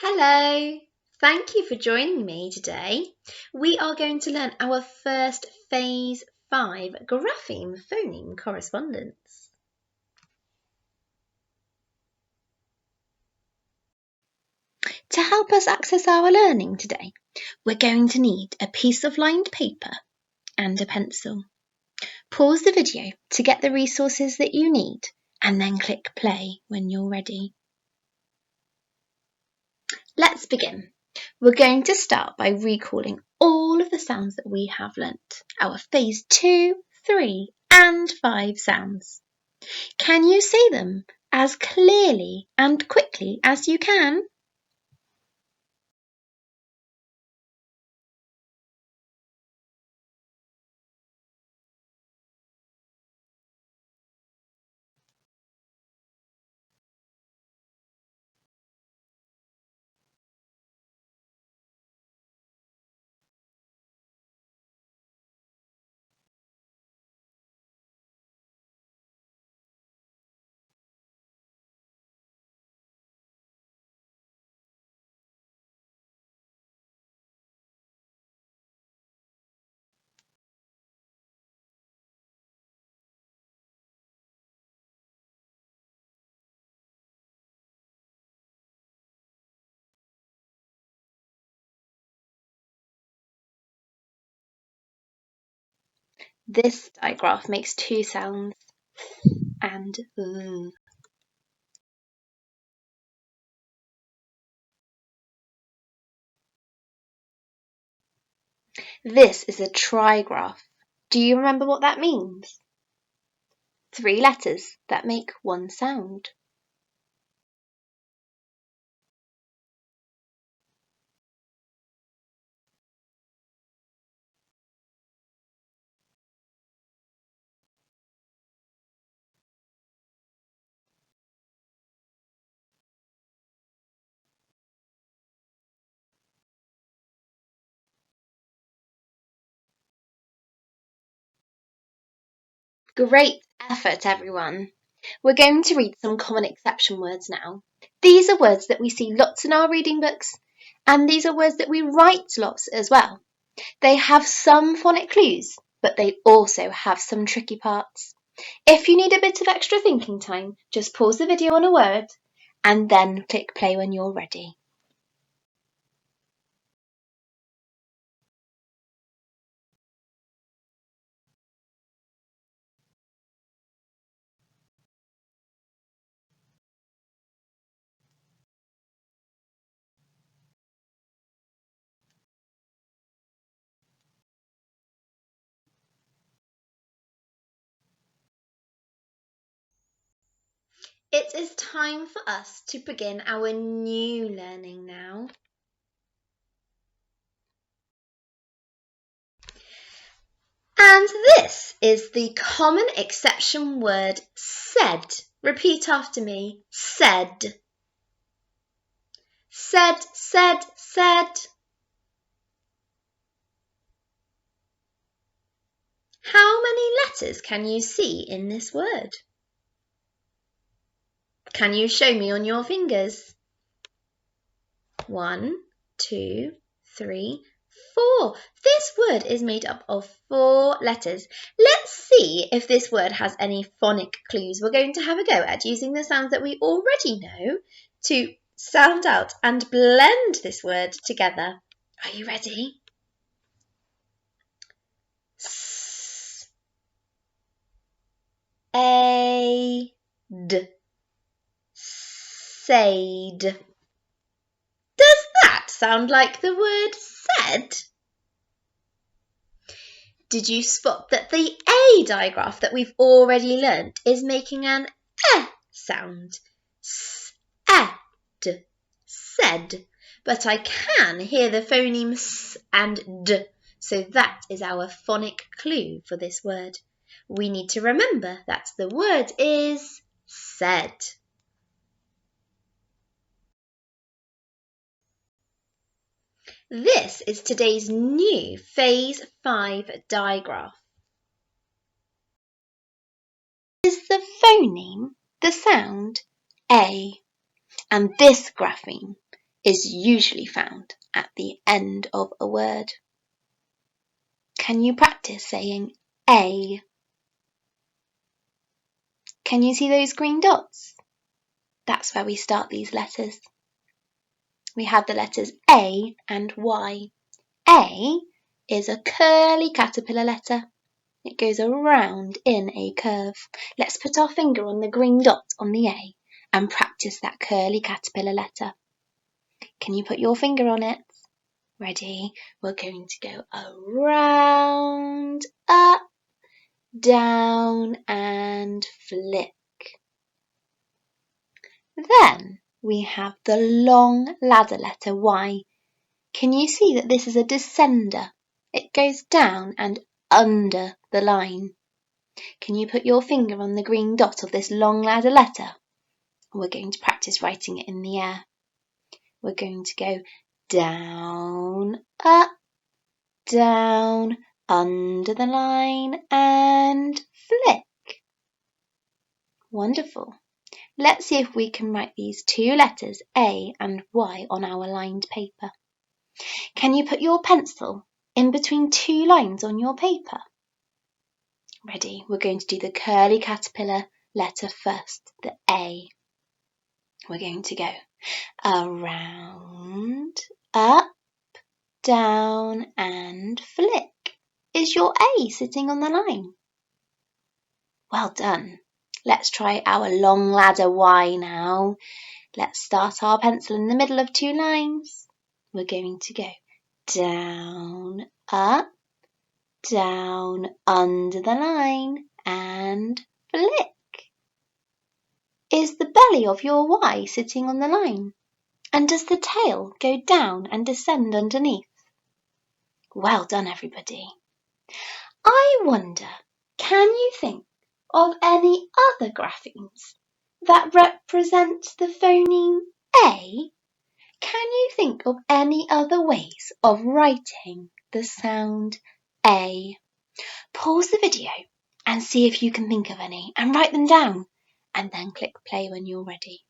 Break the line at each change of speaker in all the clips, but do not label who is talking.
Hello, thank you for joining me today. We are going to learn our first Phase 5 grapheme phoneme correspondence. To help us access our learning today, we're going to need a piece of lined paper and a pencil. Pause the video to get the resources that you need and then click play when you're ready. Let's begin. We're going to start by recalling all of the sounds that we have learnt, our Phase 2, 3 and 5 sounds. Can you say them as clearly and quickly as you can? This digraph makes two sounds and This is a trigraph. Do you remember what that means? 3 letters that make one sound. Great effort, everyone. We're going to read some common exception words now. These are words that we see lots in our reading books, and these are words that we write lots as well. They have some phonic clues, but they also have some tricky parts. If you need a bit of extra thinking time, just pause the video on a word and then click play when you're ready. It is time for us to begin our new learning now. And this is the common exception word said. Repeat after me. Said. Said, said, said. How many letters can you see in this word? Can you show me on your fingers? 1, 2, 3, 4. This word is made up of 4 letters. Let's see if this word has any phonic clues. We're going to have a go at using the sounds that we already know to sound out and blend this word together. Are you ready? S, a, d, said. Does that sound like the word said? Did you spot that the A digraph that we've already learnt is making an E sound? S-E-D, said. But I can hear the phoneme S and D, so that is our phonic clue for this word. We need to remember that the word is said. This is today's new Phase 5 digraph. Is the phoneme, the sound, A, and this grapheme is usually found at the end of a word. Can you practice saying A? Can you see those green dots? That's where we start these letters. We have the letters A and Y. A is a curly caterpillar letter. It goes around in a curve. Let's put our finger on the green dot on the A and practice that curly caterpillar letter. Can you put your finger on it? Ready? We're going to go around, up, down, and flick. Then we have the long ladder letter Y. Can you see that this is a descender? It goes down and under the line. Can you put your finger on the green dot of this long ladder letter? We're going to practice writing it in the air. We're going to go down, up, down, under the line, and flick. Wonderful. Let's see if we can write these two letters, A and Y, on our lined paper. Can you put your pencil in between two lines on your paper? Ready? We're going to do the curly caterpillar letter first, the A. We're going to go around, up, down, and flick. Is your A sitting on the line? Well done. Let's try our long ladder Y now. Let's start our pencil in the middle of two lines. We're going to go down, up, down, under the line, and flick. Is the belly of your Y sitting on the line? And does the tail go down and descend underneath? Well done, everybody. I wonder, can you think of any other graphemes that represent the phoneme A? Can you think of any other ways of writing the sound A? Pause the video and see if you can think of any and write them down, and then click play when you're ready.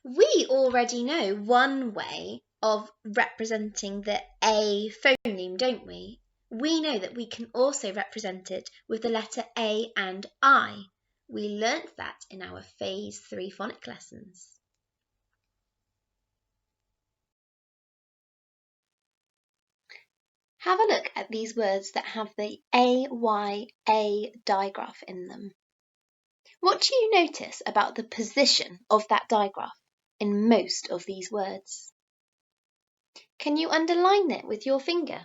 We already know one way of representing the A phoneme, don't we? We know that we can also represent it with the letter A and I. We learnt that in our Phase 3 phonic lessons. Have a look at these words that have the A-Y-A digraph in them. What do you notice about the position of that digraph in most of these words? Can you underline it with your finger?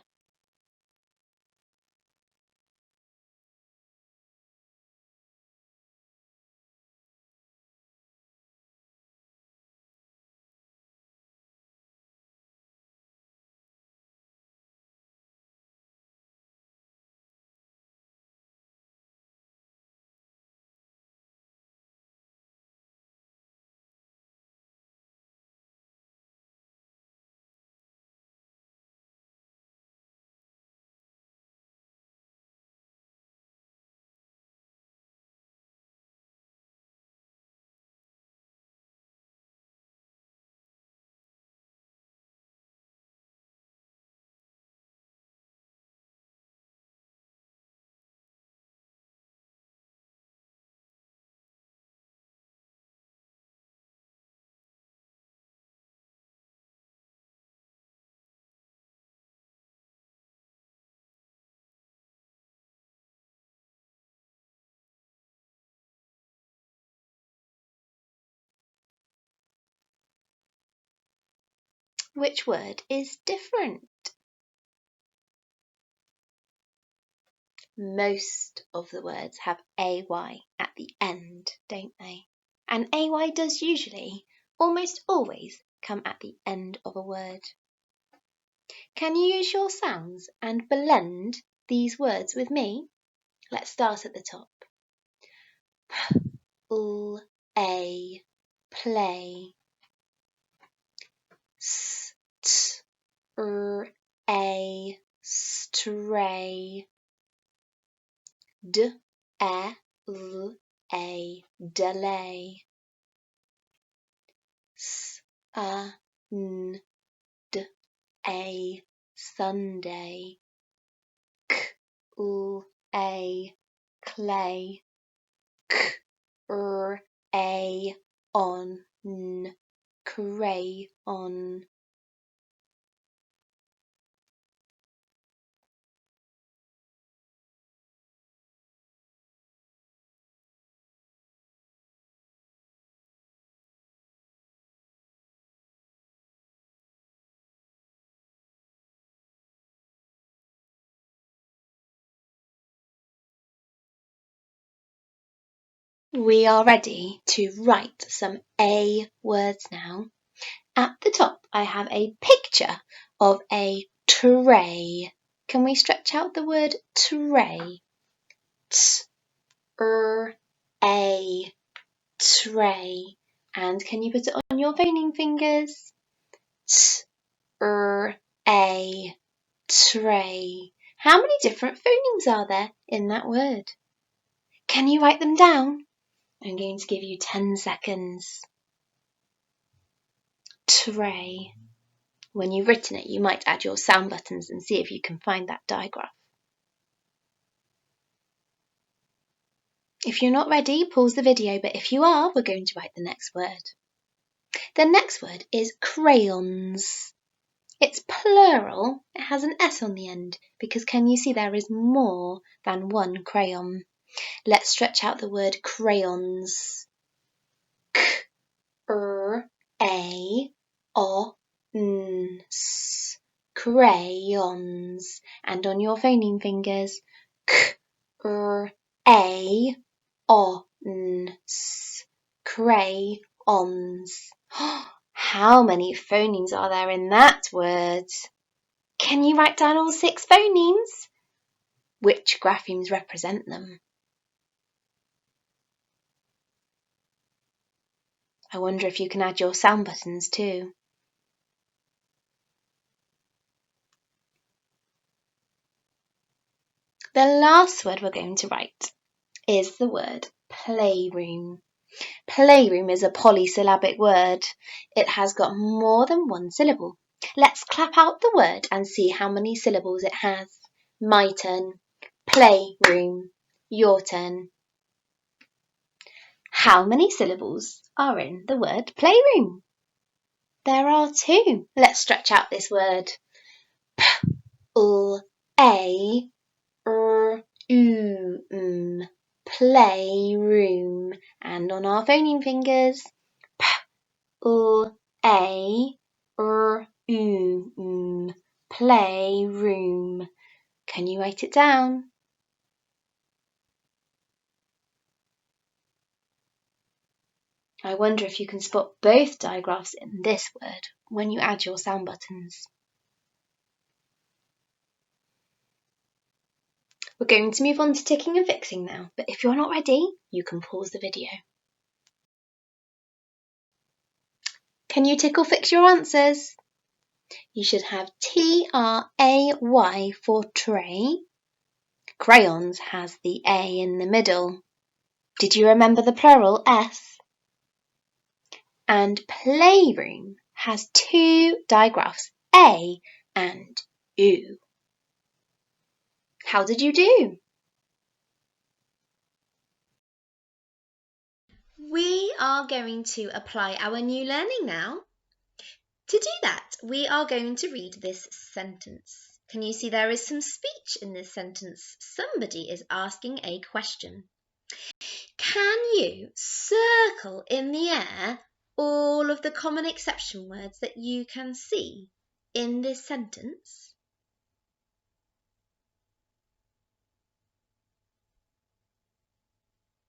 Which word is different? Most of the words have AY at the end, don't they? And AY does usually, almost always, come at the end of a word. Can you use your sounds and blend these words with me? Let's start at the top. A, play. A, stray. delay. Sunday. Clay. Crayon. We are ready to write some A words now. At the top, I have a picture of a tray. Can we stretch out the word tray? A tray. And can you put it on your phoning fingers? A tray. How many different phonemes are there in that word? Can you write them down? I'm going to give you 10 seconds. Tray. When you've written it, you might add your sound buttons and see if you can find that digraph. If you're not ready, pause the video, but if you are, we're going to write the next word. The next word is crayons. It's plural. It has an S on the end because can you see there is more than one crayon? Let's stretch out the word crayons. K-R-A-O-N-S. Crayons. And on your phoning fingers, K-R-A-O-N-S. Crayons. How many phonemes are there in that word? Can you write down all 6 phonemes? Which graphemes represent them? I wonder if you can add your sound buttons too. The last word we're going to write is the word playroom. Playroom is a polysyllabic word. It has got more than one syllable. Let's clap out the word and see how many syllables it has. My turn. Playroom. Your turn. How many syllables are in the word playroom? There are 2. Let's stretch out this word. P-L-A-R-U-M. Playroom. And on our phoning fingers, P-L-A-R-U-M. Playroom. Can you write it down? I wonder if you can spot both digraphs in this word when you add your sound buttons. We're going to move on to ticking and fixing now, but if you're not ready, you can pause the video. Can you tick or fix your answers? You should have T-R-A-Y for tray. Crayons has the A in the middle. Did you remember the plural S? And playroom has 2 digraphs, A and U. How did you do? We are going to apply our new learning now. To do that, we are going to read this sentence. Can you see there is some speech in this sentence? Somebody is asking a question. Can you circle in the air all of the common exception words that you can see in this sentence?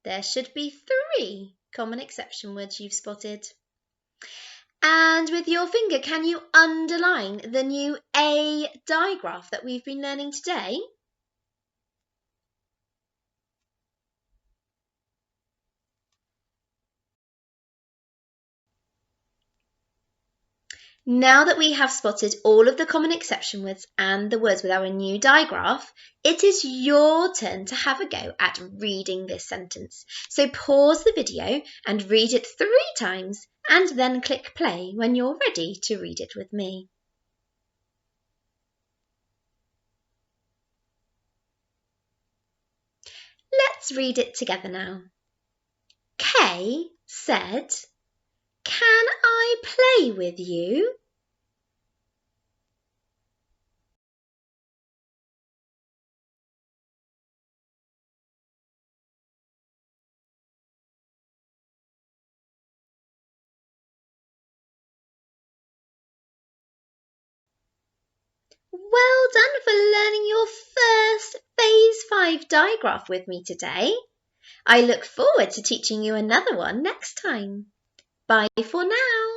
There should be 3 common exception words you've spotted. And with your finger, can you underline the new A digraph that we've been learning today? Now that we have spotted all of the common exception words and the words with our new digraph, it is your turn to have a go at reading this sentence. So pause the video and read it 3 times and then click play when you're ready to read it with me. Let's read it together now. Kay said, "Can I play with you?" Well done for learning your first Phase 5 digraph with me today. I look forward to teaching you another one next time. Bye for now.